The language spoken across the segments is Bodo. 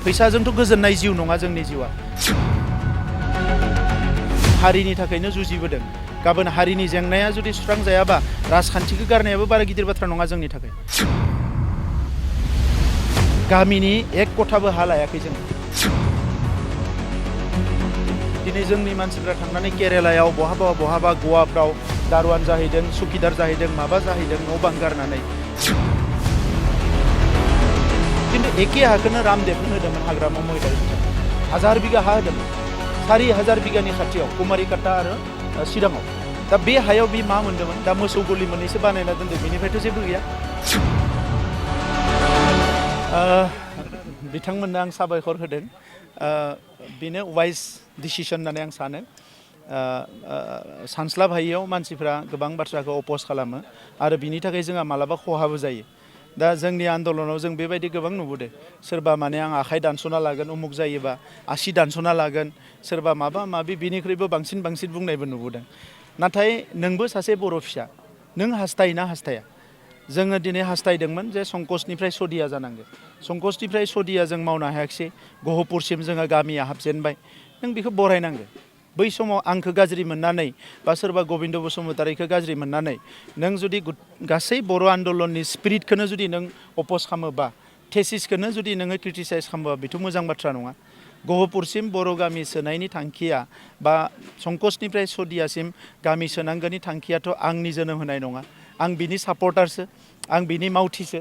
फैसाजोंथ' गोजोननाय जिउ नङा जोंनि जिउआ हारिनि थाखायनो जुजिबोदों गाबोन हारिनि जेंनाया जुदि सुस्रांजायाबा राजखान्थिखौ गारनायाबो बारा गिदिर बाथ्रा नङा जोंनि थाखाय गामिनि एक कथाबो हा लायाखै जों दिनै जोंनि मानसिफ्रा थांनानै केरेलायाव बहाबा गवाफ्राव दारवान जाहैदों सुखिदार जाहैदों माबा जाहैदों न' बां गारनानै किन्तु एखे हाखौनो रामदेवनो होदोंमोन हाग्रामा महिलारि 1000 बिगा हा होदोंमोन 4000 बिगानि खाथियाव कुमारिकाटा आरो चिराङाव दा बे हायाव बे मा मोन्दोंमोन दा मोसौ गलि मोननैसो बानायना दोनदों बेनिफ्रायथ' जेबो गैया बिथांमोननो आं साबायखर होदों बेनो वाइज डिसिसन होननानै आं सानो सानस्लाबहायैयाव मानसिफ्रा गोबां बाथ्राखौ अपोज खालामो आरो बिनि थाखाय जोंहा मालाबा खहाबो जायो दा जोंनि आन्दलनाव जों बेबायदि गोबां नुबोदों सोरबा माने आं आखाइ दानस'ना लागोन उमुक जायोबा आसि दानस'ना लागोन सोरबा माबा माबि बिनिख्रुइबो बांसिन बुंनायबो नुबोदों नाथाय नोंबो सासे बर' फिसा नों हास्थायोना हास्थाया जोङो दिनै हास्थायदोंमोन जे संकसनिफ्राय सदिया जानांगौ संकसनिफ्राय सदिया जों मावनो हायाखिसै गहपुरसिम जोङो गामिया हाबजेनबाय नों बेखौ बरायनांगौ बै समाव आंखौ गाज्रि मोननानै बा सोरबा गबिन्द बसुमतारीखौ गाज्रि मोननानै नों जुदि गासै बर' आन्दलननि स्पिरिटखौनो जुदि नों अपोज खालामोबा थेसिसखौनो जुदि नोङो क्रिटिसाइज खालामोबा बेथ' मोजां बाथ्रा नङा गहपुरसिम बर' गामि सोनायनि थांखिया बा संकसनिफ्राय सदियासिम गामि सोनांगौनि थांखियाथ' आंनि जोनोम होनाय नङा आं बिनि सापर्टारसो आं बिनि मावथिसो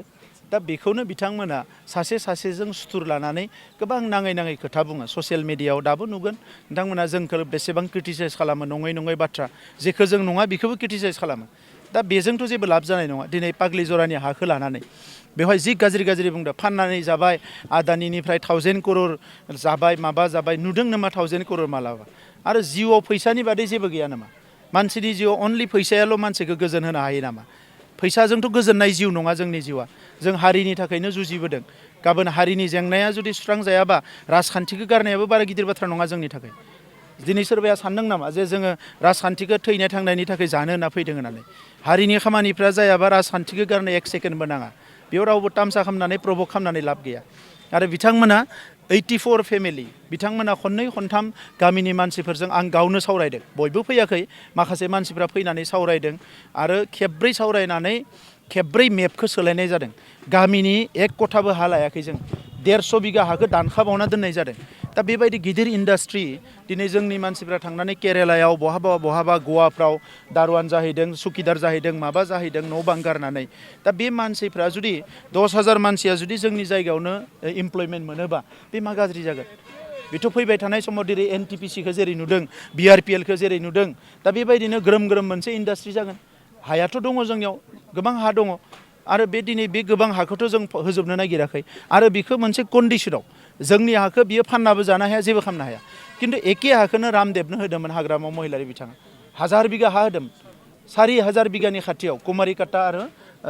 दा बेखौनो बिथांमोना सासेजों सुथुर लानानै गोबां नाङै खोथा बुङो ससियेल मिडियायाव दाबो नुगोन नोंथांमोना जोंखौ बेसेबां क्रिटिसाइज खालामो नङै बाथ्रा जेखौ जों नङा बेखौबो क्रिटिसाइज खालामो दा बेजोंथ' जेबो लाब जानाय नङा दिनै पाग्लि जरानि हाखौ लानानै बेवहाय जि गाज्रि बुंदों फाननानै जाबाय आदानिनिफ्राय 1000 करोड़ जाबाय माबा जाबाय नुदों नामा 1000 करोड़ मालाबा आरो जिउआव फैसानि बादै जेबो गैया नामा मानसिनि जिउआव अनलि फैसायाल' मानसिखौ गोजोन होनो हायो नामा फैसाजोंथ' गोजोननाय जिउ नङा जोंनि जिउआ जों हारिनि थाखायनो जुजिबोदों गाबोन हारिनि जेंनाया जुदि सुस्रांजायाबा राजखान्थिखौ गारनायाबो बारा गिदिर बाथ्रा नङा जोंनि थाखाय दिनै सोरबाया सानदों नामा जे जोङो राजखान्थिखौ थैनाय थांनायनि थाखाय जानो होनना फैदों होननानै हारिनि खामानिफ्रा जायाबा राजखान्थिखौ गारनो 1 सेकेन्डबो नाङा बेयाव रावबो तामसा खालामनानै प्रभक खालामनानै लाब गैया आरो बिथांमोना 84 फेमिलि बिथांमोना खननै खनथाम गामिनि मानसिफोरजों आं गावनो सावरायदों बयबो फैयाखै माखासे मानसिफ्रा फैनानै सावरायदों आरो खेबब्रै सावरायनानै खेबब्रै मेपखौ सोलायनाय जादों गामिनि 1 कथाबो हा लायाखै जों 150 बिगा हाखौ दानखाबावना दोननाय जादों दा बेबायदि गिदिर इन्डास्ट्रि दिनै जोंनि मानसिफ्रा थांनानै केरेलायाव बहाबा गवाफ्राव दारवान जाहैदों सुखिदार जाहैदों माबा जाहैदों न' बां गारनानै दा बे मानसिफ्रा जुदि 10,000 मानसिया जुदि जोंनि जायगायावनो इमप्लयमेन्ट मोनोबा बे मा गाज्रि जागोन बेथ' फैबाय थानाय समाव जेरै NTPCखौ जेरै नुदों BRPLखौ जेरै नुदों दा बेबायदिनो ग्रोम मोनसे इन्डास्ट्रि जागोन हायाथ' दङ जोंनियाव गोबां हा दङ आरो दिनै बे गोबां हाखौथ' जों होजोबनो नागिराखै आरो बेखौ मोनसे कन्डिसनाव जोंनि हाखौ बियो फाननाबो जानो हाया जेबो खालामनो हाया किन्तु एखे हाखौनो रामदेवनो होदोंमोन हाग्रामा महिलारि बिथाङा 1000 बिगा हा होदोंमोन 4000 बिगानि खाथियाव कुमारिकाटा आरो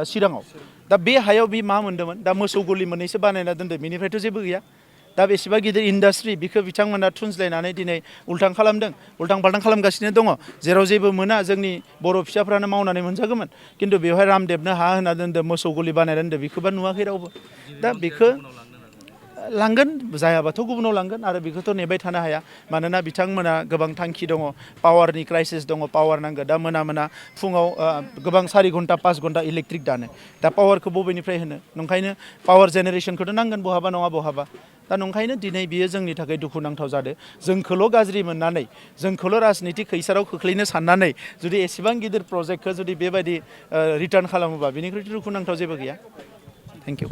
चिराङाव दा बे हायाव बे मा मोन्दोंमोन दा मोसौ गलि मोननैसो बानायना दोनदों बेनिफ्रायथ' जेबो गैया दा बेसेबा गिदिर इन्डास्ट्रि बेखौ बिथांमोना थुनज्लायनानै दिनै उल्टां खालामदों उल्टां फाल्टां खालामगासिनो दङ जेराव जेबो मोना जोंनि बर' फिसाफ्रानो मावनानै मोनजागौमोन किन्तु बेवहाय रामदेवनो हा होना दोनदों मोसौ गलि बानायना दोनदों बेखौबा नुवाखै रावबो दा बेखौ लांगोन जायाबाथ' गुबुनाव लांगोन आरो बेखौथ' नेबाय थानो हाया मानोना बिथांमोना गोबां थांखि दङ पावारनि क्राइसिस दङ पावार नांगौ दा मोना फुङाव गोबां 4 घन्टा 5 घन्टा इलेक्ट्रिक दानो दा पावारखौ बबेनिफ्राय होनो नंखायनो पावार जेनेरेसनखौथ' नांगोन बहाबा नङा बहाबा दा नंखायनो दिनै बियो जोंनि थाखाय दुखुनांथाव जादों जोंखौल' गाज्रि मोननानै जोंखौल' राजनितिक खैसाराव खोख्लैनो साननानै जुदि एसेबां गिदिर प्रजेक्टखौ जुदि बेबायदि रिटार्न खालामोबा बेनिख्रुइ दुखुनांथाव जेबो गैया थेंक इउ